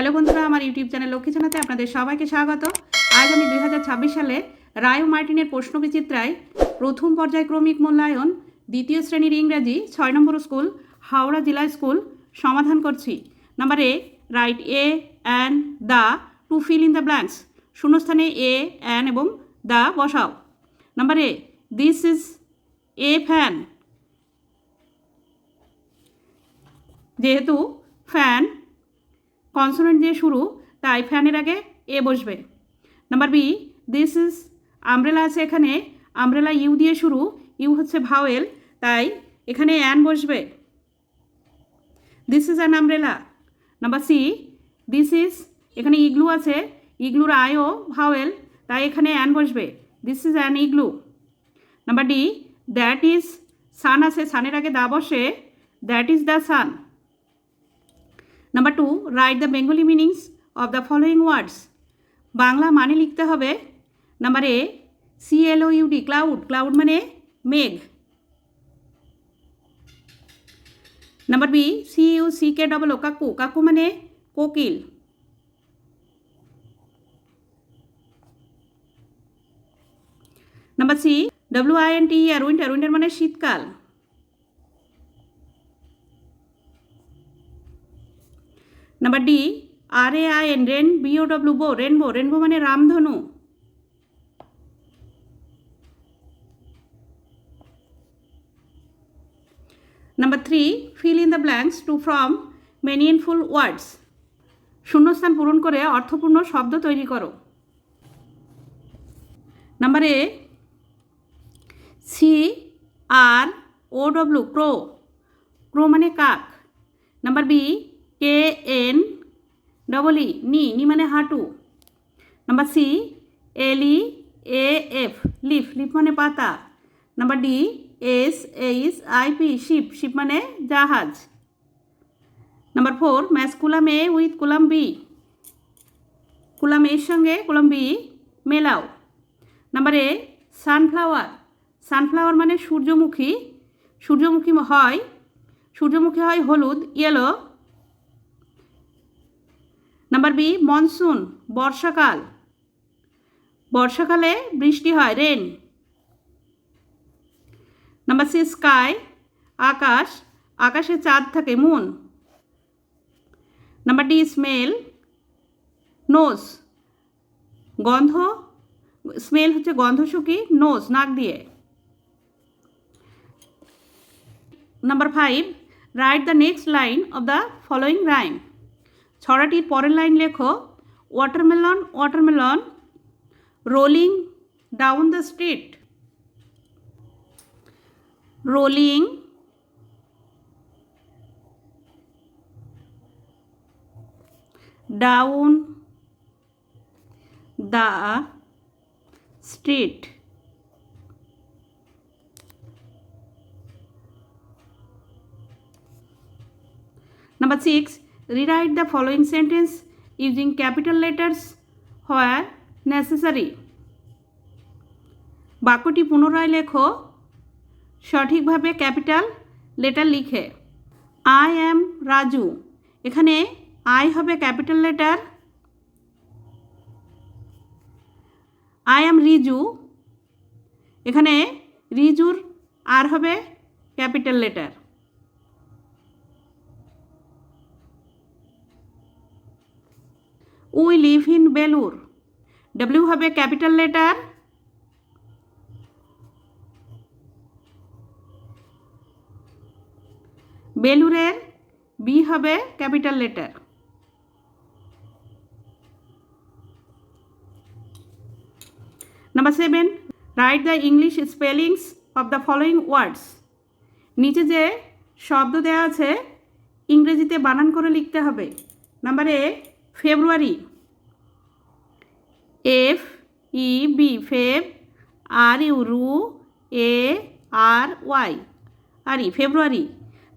Hello বন্ধুরা, আমার YouTube channel Lakshmi জানাতে আপনাদের সবাইকে স্বাগত। আজ আমি 2026 সালে রায় ও মার্টিনের প্রশ্নবিচিত্রায় প্রথম পর্যায়ক্রমিক মূল্যায়ন দ্বিতীয় শ্রেণীর ইংরাজি 6 নম্বর স্কুল হাওড়া জেলা স্কুল সমাধান করছি। Number A, write a and the to fill in the blanks. শূন্যস্থানে এ, অ্যান এবং দ্য বসাও। Number A, this is a fan. যেহেতু ফ্যান কনসোনেন্ট দিয়ে শুরু, তাই ফ্যানের আগে এ বসবে। Number B, this is umbrella আছে, এখানে আমব্রেলা ইউ দিয়ে শুরু, ইউ হচ্ছে ভাওয়েল, তাই এখানে অ্যান বসবে। This is an umbrella. Number C, this is, এখানে ইগলু আছে, ইগলুর আইও ভাওয়েল, তাই এখানে অ্যান বসবে। This is an igloo. Number D, that is, sun আছে, সানের আগে দা বসে, that is the sun. Number two, write the Bengali meanings of the following words. Bangla মানে লিখতে হবে। Number A, CLOUD, cloud, cloud মানে মেঘ। Number B, CUCKOO, cuckoo, cuckoo মানে কোকিল। Number C, WINTER, winter, winter মানে শীতকাল। Number D, RAIN, rain, BOW, rainbow, rainbow মানে রামধনু। Number three, fill in the blanks to from meaningful words. শূন্যস্থান পূরণ করে অর্থপূর্ণ শব্দ তৈরি করো। নাম্বার এ, CROW, ক্রো, ক্রো মানে কাক। নাম্বার বি, KNEE, নি, নি মানে হাঁটু। Number C, LEAF, leaf, leaf মানে পাতা। Number D, SHIP, ship, ship মানে জাহাজ। Number four, match column A with column B, column এর সঙ্গে কুলাম বি মেলাও। নাম্বার এ, সানফ্লাওয়ার, সানফ্লাওয়ার মানে সূর্যমুখী, সূর্যমুখী হয় হলুদ, ইয়েলো। নাম্বার বি, মনসুন, বর্ষাকাল, বর্ষাকালে বৃষ্টি হয়, রেন। নাম্বার সি, স্কাই, আকাশ, আকাশে চাঁদ থাকে, moon. Number D, smell, nose, গন্ধ, স্মেল হচ্ছে গন্ধ শুকি, নোজ নাক দিয়ে। Number five, write the next line of the following rhyme. ছড়াটির পরের লাইন লেখো। Watermelon, watermelon rolling down the street, rolling down the street. Number 6, rewrite the following sentence using capital letters where necessary. বাক্যটি পুনরায় লেখো সঠিকভাবে capital letter লিখে। I am Raju, এখানে I হবে capital letter. I am Riju, এখানে রিজুর আর হবে capital letter. We live in Belur, W হবে ক্যাপিটাল লেটার। বেলুরের বি হবে capital letter. Number 7, write the English spellings of the following ওয়ার্ডস। নিচে যে শব্দ দেওয়া আছে ইংরেজিতে বানান করে লিখতে হবে। Number A, February, FEB, feb, RU, ru, ARY, ary, February.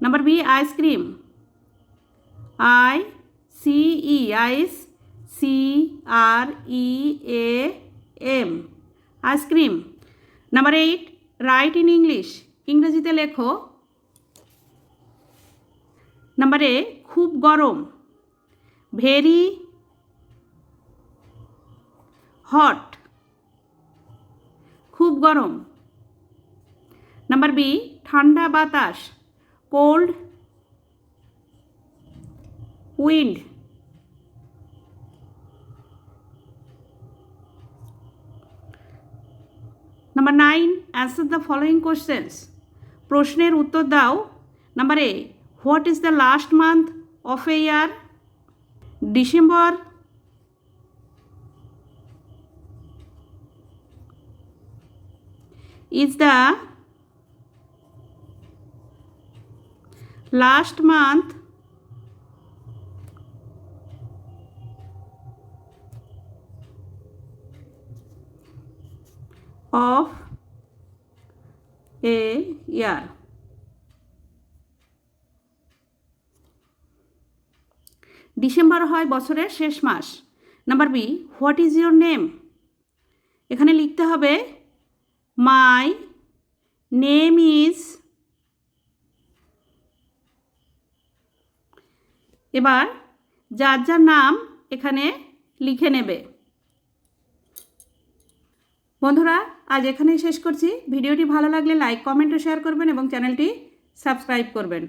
Number B, ice cream, ICE, ice, CREAM, ice cream. Number 8, write in English, ইংরেজিতে লেখো। নাম্বার এ, খুব গরম, ভেরি হট, খুব গরম। নাম্বার বি, ঠান্ডা বাতাস, cold wind. Number 9, answer the following questions. প্রশ্নের উত্তর দাও। Number A, what is the last month of a year? December. Is the last month of a year? December হয় বছরের শেষ মাস। Number B, what is your name? এখানে লিখতে হবে মাই নেম ইজ। এবার যার যার নাম এখানে লিখে নেবে। বন্ধুরা, আজ এখানেই শেষ করছি। ভিডিওটি ভালো লাগলে লাইক, কমেন্ট ও শেয়ার করবেন এবং চ্যানেলটি সাবস্ক্রাইব করবেন।